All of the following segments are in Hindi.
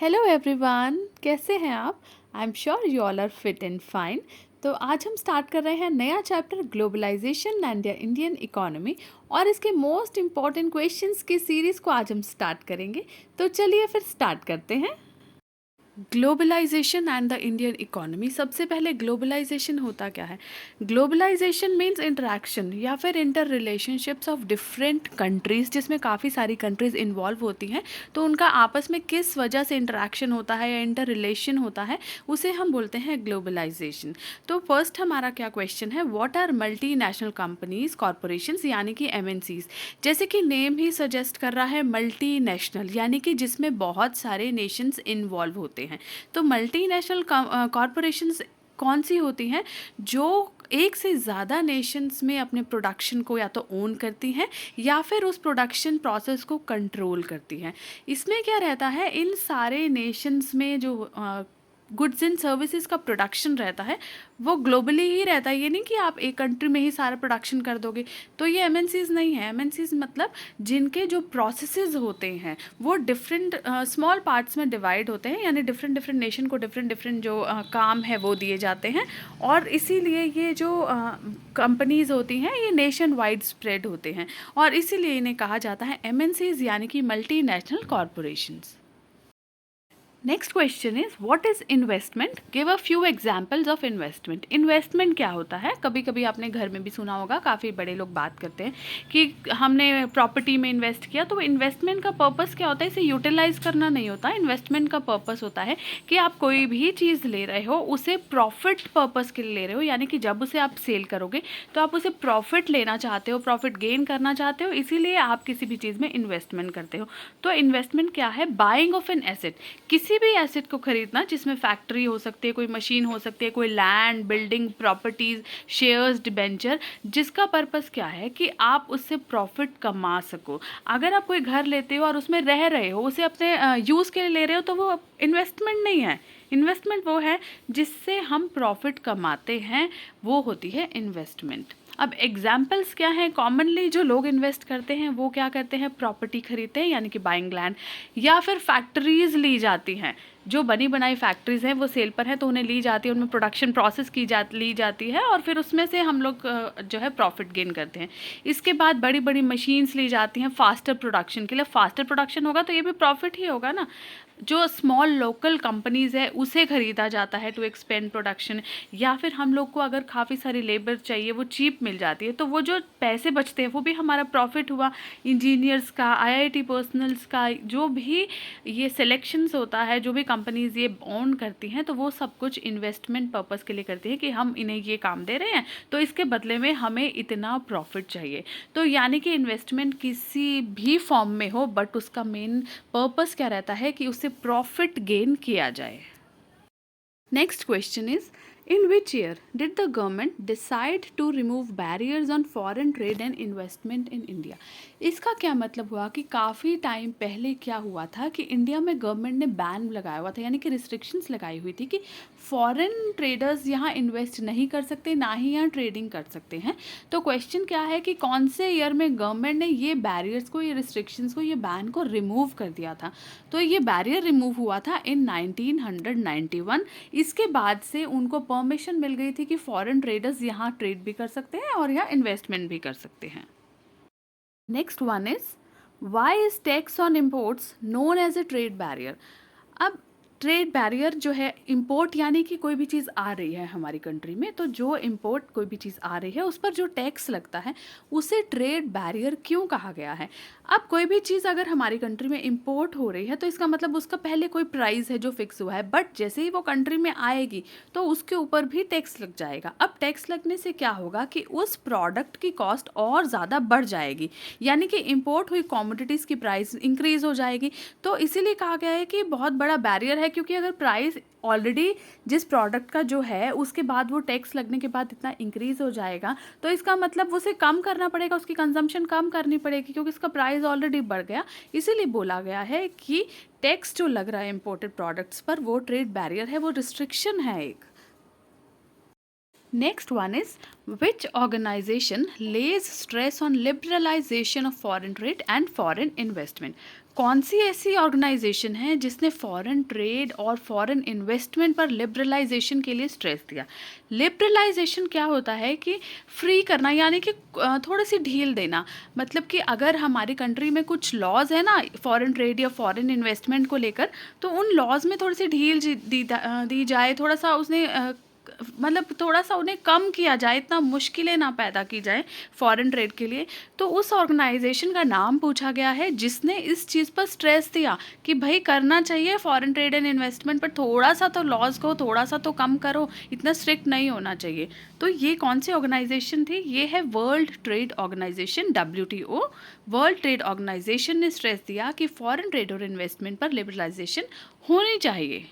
हेलो एवरीवन, कैसे हैं आप? I am sure you all are fit and fine. तो आज हम स्टार्ट कर रहे हैं नया chapter globalization and the Indian economy और इसके मोस्ट इम्पॉर्टेंट क्वेश्चंस की सीरीज़ को आज हम स्टार्ट करेंगे। तो चलिए फिर स्टार्ट करते हैं। Globalization and the Indian economy. सबसे पहले ग्लोबलाइजेशन होता क्या है? ग्लोबलाइजेशन मीन्स इंटरेक्शन या फिर inter relationships of different countries, जिसमें काफ़ी सारी कंट्रीज़ इन्वॉल्व होती हैं। तो उनका आपस में किस वजह से इंटरेक्शन होता है या इंटर रिलेशन होता है, उसे हम बोलते हैं ग्लोबलाइजेशन। तो फर्स्ट हमारा क्या क्वेश्चन है, what are multi national companies corporations यानी कि एमएनसीज। जैसे कि नेम ही सजेस्ट कर रहा है, मल्टी नेशनल यानी कि जिसमें बहुत सारे नेशंस इन्वॉल्व होते हैं। तो मल्टीनेशनल कॉरपोरेशंस कौन सी होती हैं? जो एक से ज़्यादा नेशंस में अपने प्रोडक्शन को या तो ओन करती हैं या फिर उस प्रोडक्शन प्रोसेस को कंट्रोल करती हैं। इसमें क्या रहता है, इन सारे नेशंस में जो गुड्स एंड सर्विसेज का प्रोडक्शन रहता है वो ग्लोबली ही रहता है। ये नहीं कि आप एक कंट्री में ही सारा प्रोडक्शन कर दोगे। तो ये एमएनसीज नहीं है। एमएनसीज मतलब जिनके जो प्रोसेसेस होते हैं वो डिफरेंट स्मॉल पार्ट्स में डिवाइड होते हैं, यानी डिफरेंट डिफरेंट नेशन को डिफरेंट डिफरेंट जो काम है वो दिए जाते हैं। और इसीलिए ये जो कंपनीज़ होती हैं ये नेशन वाइड स्प्रेड होते हैं और इसीलिए इन्हें कहा जाता है एमएनसीज यानी कि multi national corporations. Next question is what is investment. Give a few examples of investment. Investment क्या होता है? कभी कभी आपने घर में भी सुना होगा, काफ़ी बड़े लोग बात करते हैं कि हमने प्रॉपर्टी में इन्वेस्ट किया। तो इन्वेस्टमेंट का पर्पस क्या होता है? इसे यूटिलाइज करना नहीं होता। इन्वेस्टमेंट का पर्पस होता है कि आप कोई भी चीज़ ले रहे हो उसे प्रॉफिट पर्पस के लिए ले रहे हो, यानी कि जब उसे आप सेल करोगे तो आप उसे प्रॉफिट लेना चाहते हो, प्रॉफिट गेन करना चाहते हो, इसीलिए आप किसी भी चीज़ में इन्वेस्टमेंट करते हो। तो इन्वेस्टमेंट क्या है? बाइंग ऑफ एन एसेट, किसी भी एसेट को खरीदना जिसमें फैक्ट्री हो सकती है, कोई मशीन हो सकती है, कोई land, building, properties, shares, debenture, जिसका पर्पस क्या है कि आप उससे प्रॉफिट कमा सको। अगर आप कोई घर लेते हो और उसमें रह रहे हो, उसे अपने यूज़ के लिए ले रहे हो, तो वो इन्वेस्टमेंट नहीं है। इन्वेस्टमेंट वो है जिससे हम प्रॉफिट कमाते हैं, वो होती है इन्वेस्टमेंट। अब एग्जाम्पल्स क्या हैं? कॉमनली जो लोग इन्वेस्ट करते हैं वो क्या करते हैं? प्रॉपर्टी खरीदते हैं यानी कि बाइंग लैंड, या फिर फैक्ट्रीज ली जाती हैं। जो बनी बनाई फैक्ट्रीज़ हैं वो सेल पर हैं तो उन्हें ली जाती है, उनमें प्रोडक्शन प्रोसेस ली जाती है और फिर उसमें से हम लोग जो है प्रॉफिट गेन करते हैं। इसके बाद बड़ी बड़ी मशीन्स ली जाती हैं फास्टर प्रोडक्शन के लिए। फास्टर प्रोडक्शन होगा तो ये भी प्रॉफिट ही होगा ना। जो स्मॉल लोकल कंपनीज़ है उसे ख़रीदा जाता है टू एक्सपेंड प्रोडक्शन, या फिर हम लोग को अगर काफ़ी सारी लेबर चाहिए वो चीप मिल जाती है, तो वो जो पैसे बचते हैं वो भी हमारा प्रॉफिट हुआ। इंजीनियर्स का, आईआईटी पर्सनल्स का, जो भी ये सिलेक्शंस होता है, जो भी कंपनीज़ ये ओन करती हैं, तो वो सब कुछ इन्वेस्टमेंट पर्पज़ के लिए करती हैं कि हम इन्हें ये काम दे रहे हैं तो इसके बदले में हमें इतना प्रॉफिट चाहिए। तो यानी कि इन्वेस्टमेंट किसी भी फॉर्म में हो, बट उसका मेन पर्पस क्या रहता है कि उससे प्रॉफिट गेन किया जाए। Next question is in which year did the government decide to remove barriers on foreign trade and investment in India. इसका क्या मतलब हुआ कि काफ़ी टाइम पहले क्या हुआ था कि इंडिया में गवर्नमेंट ने बैन लगाया हुआ था, यानी कि रिस्ट्रिक्शंस लगाई हुई थी कि फॉरेन ट्रेडर्स यहाँ इन्वेस्ट नहीं कर सकते, ना ही यहाँ ट्रेडिंग कर सकते हैं। तो क्वेश्चन क्या है कि कौन से ईयर में गवर्नमेंट ने ये बैरियर्स को, ये रिस्ट्रिक्शंस को, ये बैन को रिमूव कर दिया था। तो ये बैरियर रिमूव हुआ था इन 1991। इसके बाद से उनको परमिशन मिल गई थी कि फॉरेन ट्रेडर्स यहाँ ट्रेड भी कर सकते हैं और यहाँ इन्वेस्टमेंट भी कर सकते हैं। Next one is why is tax on imports known as a trade barrier. अब ट्रेड बैरियर जो है, इंपोर्ट यानी कि कोई भी चीज़ आ रही है हमारी कंट्री में, तो जो इंपोर्ट कोई भी चीज़ आ रही है उस पर जो टैक्स लगता है उसे ट्रेड बैरियर क्यों कहा गया है? अब कोई भी चीज़ अगर हमारी कंट्री में इंपोर्ट हो रही है तो इसका मतलब उसका पहले कोई प्राइस है जो फिक्स हुआ है, बट जैसे ही वो कंट्री में आएगी तो उसके ऊपर भी टैक्स लग जाएगा। अब टैक्स लगने से क्या होगा कि उस प्रोडक्ट की कॉस्ट और ज़्यादा बढ़ जाएगी, यानी कि इंपोर्ट हुई कॉमोडिटीज़ की प्राइस इंक्रीज़ हो जाएगी। तो इसीलिए कहा गया है कि बहुत बड़ा बैरियर है, क्योंकि अगर प्राइस ऑलरेडी जिस प्रोडक्ट का जो है उसके बाद वो टैक्स लगने के बाद इतना इंक्रीज़ हो जाएगा, तो इसका मतलब उसे कम करना पड़ेगा, उसकी कंजम्पशन कम करनी पड़ेगी, क्योंकि इसका प्राइस ऑलरेडी बढ़ गया। इसीलिए बोला गया है कि टैक्स जो लग रहा है इंपोर्टेड प्रोडक्ट्स पर वो ट्रेड बैरियर है, वो रिस्ट्रिक्शन है एक। Next one is which organization lays stress on liberalization of foreign trade and foreign investment. कौन सी ऐसी ऑर्गेनाइजेशन है जिसने फॉरेन ट्रेड और फॉरेन इन्वेस्टमेंट पर लिबरलाइजेशन के लिए स्ट्रेस दिया? लिबरलाइजेशन क्या होता है कि फ्री करना, यानी कि थोड़ी सी ढील देना। मतलब कि अगर हमारी कंट्री में कुछ लॉज है ना फॉरेन ट्रेड या फॉरेन इन्वेस्टमेंट को लेकर, तो उन लॉज में थोड़ी सी ढील दी जाए, थोड़ा सा उसने मतलब थोड़ा सा उन्हें कम किया जाए, इतना मुश्किलें ना पैदा की जाए फॉरेन ट्रेड के लिए। तो उस ऑर्गेनाइजेशन का नाम पूछा गया है जिसने इस चीज़ पर स्ट्रेस दिया कि भाई करना चाहिए फॉरेन ट्रेड एंड इन्वेस्टमेंट, पर थोड़ा सा तो लॉज को थोड़ा सा तो कम करो, इतना स्ट्रिक्ट नहीं होना चाहिए। तो ये कौन सी ऑर्गेनाइजेशन थी? ये है world trade organization, WTO। World trade organization ने स्ट्रेस दिया कि फॉरेन ट्रेड और इन्वेस्टमेंट पर लिबरलाइजेशन होनी चाहिए।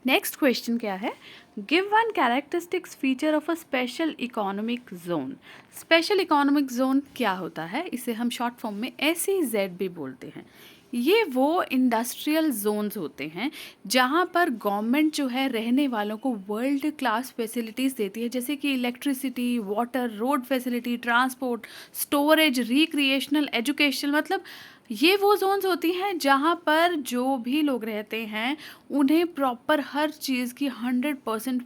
नेक्स्ट क्वेश्चन क्या है? Give one characteristics feature of a special economic zone. Special economic zone क्या होता है? इसे हम शॉर्ट फॉर्म में SEZ भी बोलते हैं। ये वो इंडस्ट्रियल जोन्स होते हैं जहाँ पर गवर्नमेंट जो है रहने वालों को वर्ल्ड क्लास फैसिलिटीज़ देती है, जैसे कि electricity, water, road facility, transport, storage, recreational, education. मतलब ये वो जोन्स होती हैं जहाँ पर जो भी लोग रहते हैं उन्हें प्रॉपर हर चीज़ की 100%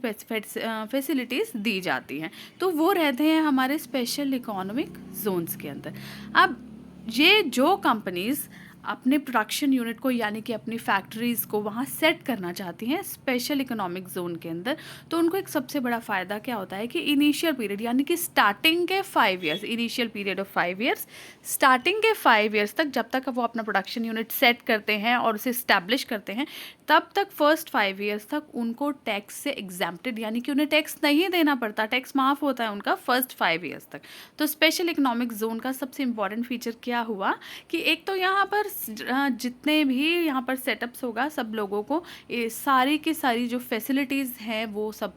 फैसिलिटीज़ दी जाती हैं। तो वो रहते हैं हमारे स्पेशल इकोनॉमिक जोन्स के अंदर। अब ये जो कंपनीज़ अपने प्रोडक्शन यूनिट को, यानी कि अपनी फैक्ट्रीज़ को वहाँ सेट करना चाहती हैं स्पेशल इकोनॉमिक जोन के अंदर, तो उनको एक सबसे बड़ा फ़ायदा क्या होता है कि इनिशियल पीरियड, यानी कि स्टार्टिंग के 5 years, initial period of 5 years, starting के 5 ईयर्स तक, जब तक वो अपना प्रोडक्शन यूनिट सेट करते हैं और उसे इस्टेब्लिश करते हैं, तब तक फर्स्ट 5 ईयर्स तक उनको टैक्स से एग्जैम्प्टेड, यानी कि उन्हें टैक्स नहीं देना पड़ता, टैक्स माफ़ होता है उनका फर्स्ट 5 ईयर्स तक। तो स्पेशल इकोनॉमिक जोन का सबसे इम्पॉर्टेंट फीचर क्या हुआ कि एक तो यहाँ पर जितने भी यहाँ पर सेटअप्स होगा, सब लोगों को ये सारी की सारी जो फैसिलिटीज़ हैं वो सब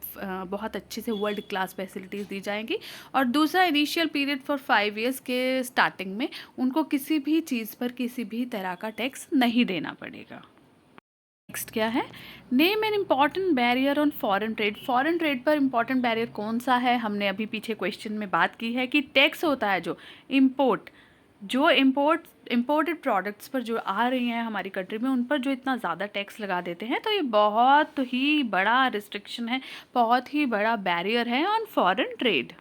बहुत अच्छे से वर्ल्ड क्लास फैसिलिटीज़ दी जाएंगी। और दूसरा, इनिशियल पीरियड फॉर 5 ईयर्स के स्टार्टिंग में उनको किसी भी चीज़ पर किसी भी तरह का टैक्स नहीं देना पड़ेगा। नेक्स्ट क्या है? Name an important barrier on foreign trade. Foreign trade पर इम्पॉर्टेंट बैरियर कौन सा है? हमने अभी पीछे क्वेश्चन में बात की है कि टैक्स होता है जो इम्पोर्टेड प्रोडक्ट्स पर जो आ रही हैं हमारी कंट्री में, उन पर जो इतना ज़्यादा टैक्स लगा देते हैं, तो ये बहुत ही बड़ा रिस्ट्रिक्शन है, बहुत ही बड़ा बैरियर है on foreign trade.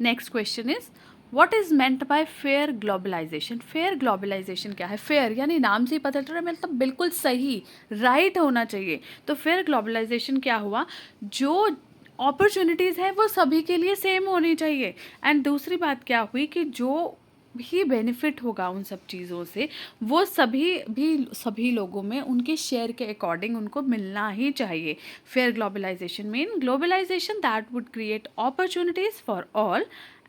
Next question is what is meant by fair globalization. Fair globalization क्या है? फेयर यानी नाम से ही पता चल रहा है, मतलब बिल्कुल सही, राइट होना चाहिए। तो फेयर ग्लोबलाइजेशन क्या हुआ? जो अपॉर्चुनिटीज़ है वो सभी के लिए सेम होनी चाहिए। एंड दूसरी बात क्या हुई कि जो भी बेनिफिट होगा उन सब चीज़ों से, वो सभी लोगों में उनके शेयर के अकॉर्डिंग उनको मिलना ही चाहिए। Fair globalization mean globalization that would create opportunities for all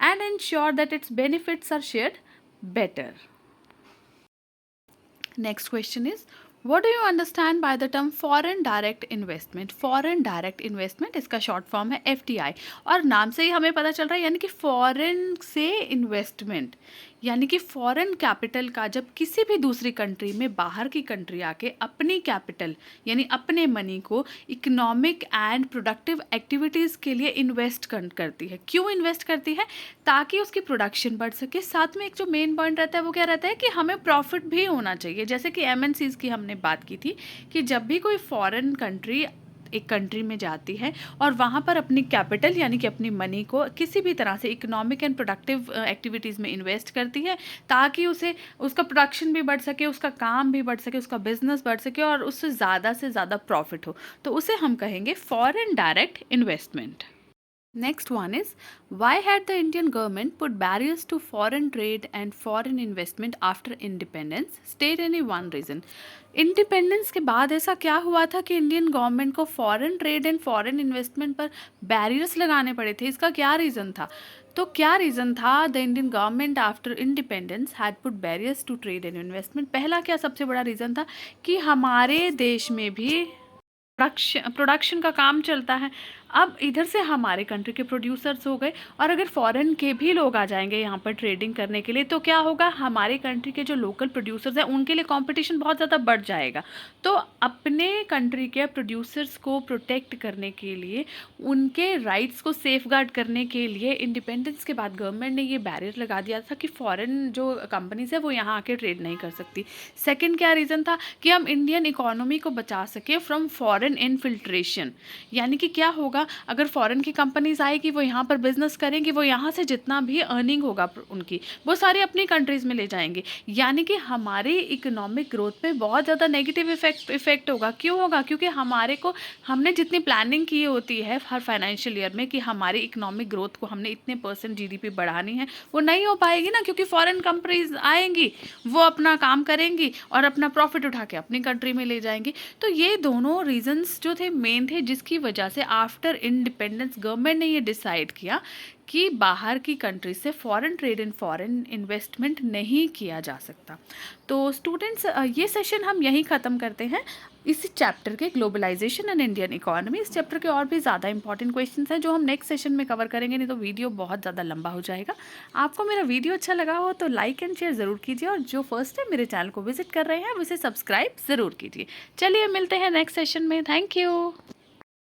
and ensure that its benefits are shared better. Next question is what do you understand by the term foreign direct investment? Foreign direct investment इसका शॉर्ट फॉर्म है FDI, और नाम से ही हमें पता चल रहा है, यानी कि फॉरेन से इन्वेस्टमेंट, यानी कि फॉरेन कैपिटल का जब किसी भी दूसरी कंट्री में बाहर की कंट्री आके अपनी कैपिटल यानी अपने मनी को इकोनॉमिक एंड प्रोडक्टिव एक्टिविटीज़ के लिए इन्वेस्ट करती है। क्यों इन्वेस्ट करती है? ताकि उसकी प्रोडक्शन बढ़ सके। साथ में एक जो मेन पॉइंट रहता है वो क्या रहता है कि हमें प्रॉफिट भी होना चाहिए। जैसे कि MNCs की हमने बात की थी कि जब भी कोई फॉरेन कंट्री एक कंट्री में जाती है और वहाँ पर अपनी कैपिटल यानी कि अपनी मनी को किसी भी तरह से इकोनॉमिक एंड प्रोडक्टिव एक्टिविटीज़ में इन्वेस्ट करती है, ताकि उसे उसका प्रोडक्शन भी बढ़ सके, उसका काम भी बढ़ सके, उसका बिजनेस बढ़ सके और उससे ज़्यादा प्रॉफिट हो, तो उसे हम कहेंगे foreign direct investment. Next one is why had the Indian government put barriers to foreign trade and foreign investment after independence? State any one reason. Independence के बाद ऐसा क्या हुआ था कि इंडियन गवर्नमेंट को foreign trade and foreign investment पर बैरियर्स लगाने पड़े थे? इसका क्या रीज़न था? तो क्या रीज़न था? The Indian government after independence had put barriers to trade and investment. पहला क्या सबसे बड़ा रीज़न था कि हमारे देश में भी प्रोडक्शन का काम चलता है। अब इधर से हमारे कंट्री के प्रोड्यूसर्स हो गए, और अगर फॉरेन के भी लोग आ जाएंगे यहाँ पर ट्रेडिंग करने के लिए, तो क्या होगा, हमारे कंट्री के जो लोकल प्रोड्यूसर्स हैं उनके लिए कंपटीशन बहुत ज़्यादा बढ़ जाएगा। तो अपने कंट्री के प्रोड्यूसर्स को प्रोटेक्ट करने के लिए, उनके राइट्स को सेफगार्ड करने के लिए इंडिपेंडेंस के बाद गवर्नमेंट ने ये बैरियर लगा दिया था कि फॉरेन जो कंपनीज है वो यहाँ आके ट्रेड नहीं कर सकती। सेकंड क्या रीज़न था, कि हम इंडियन इकोनॉमी को बचा सके फ्रॉम फॉरेन इन्फिल्ट्रेशन। यानी कि क्या होगा, अगर फॉरेन की कंपनीज आएगी, वो यहाँ पर बिजनेस करेंगी, वो यहाँ से जितना भी अर्निंग होगा उनकी, वो सारी अपनी कंट्रीज़ में ले जाएंगे। यानी कि हमारी इकोनॉमिक ग्रोथ पे बहुत ज़्यादा नेगेटिव इफेक्ट होगा। क्यों होगा, क्योंकि हमने जितनी प्लानिंग की होती है हर फाइनेंशियल ईयर में कि हमारी इकोनॉमिक ग्रोथ को हमने इतने % GDP बढ़ानी है, वो नहीं हो पाएगी ना, क्योंकि फॉरेन कंपनीज आएंगी, वो अपना काम करेंगी और अपना प्रॉफिट उठा के अपनी कंट्री में ले जाएंगी। तो ये दोनों रीजंस जो थे मेन थे, जिसकी वजह से आफ्टर इंडिपेंडेंस गवर्नमेंट ने ये डिसाइड किया कि बाहर की कंट्री से foreign trade and foreign investment नहीं किया जा सकता। तो स्टूडेंट्स, ये सेशन हम यहीं ख़त्म करते हैं, इसी चैप्टर के ग्लोबलाइजेशन एंड इंडियन इकोनॉमी। इस चैप्टर के और भी ज़्यादा इंपॉर्टेंट क्वेश्चंस हैं जो हम नेक्स्ट सेशन में कवर करेंगे, नहीं तो वीडियो बहुत ज़्यादा लंबा हो जाएगा। आपको मेरा वीडियो अच्छा लगा हो तो लाइक एंड शेयर ज़रूर कीजिए, और जो फर्स्ट टाइम मेरे चैनल को विजिट कर रहे हैं उसे सब्सक्राइब ज़रूर कीजिए। चलिए मिलते हैं नेक्स्ट सेशन में। Thank you.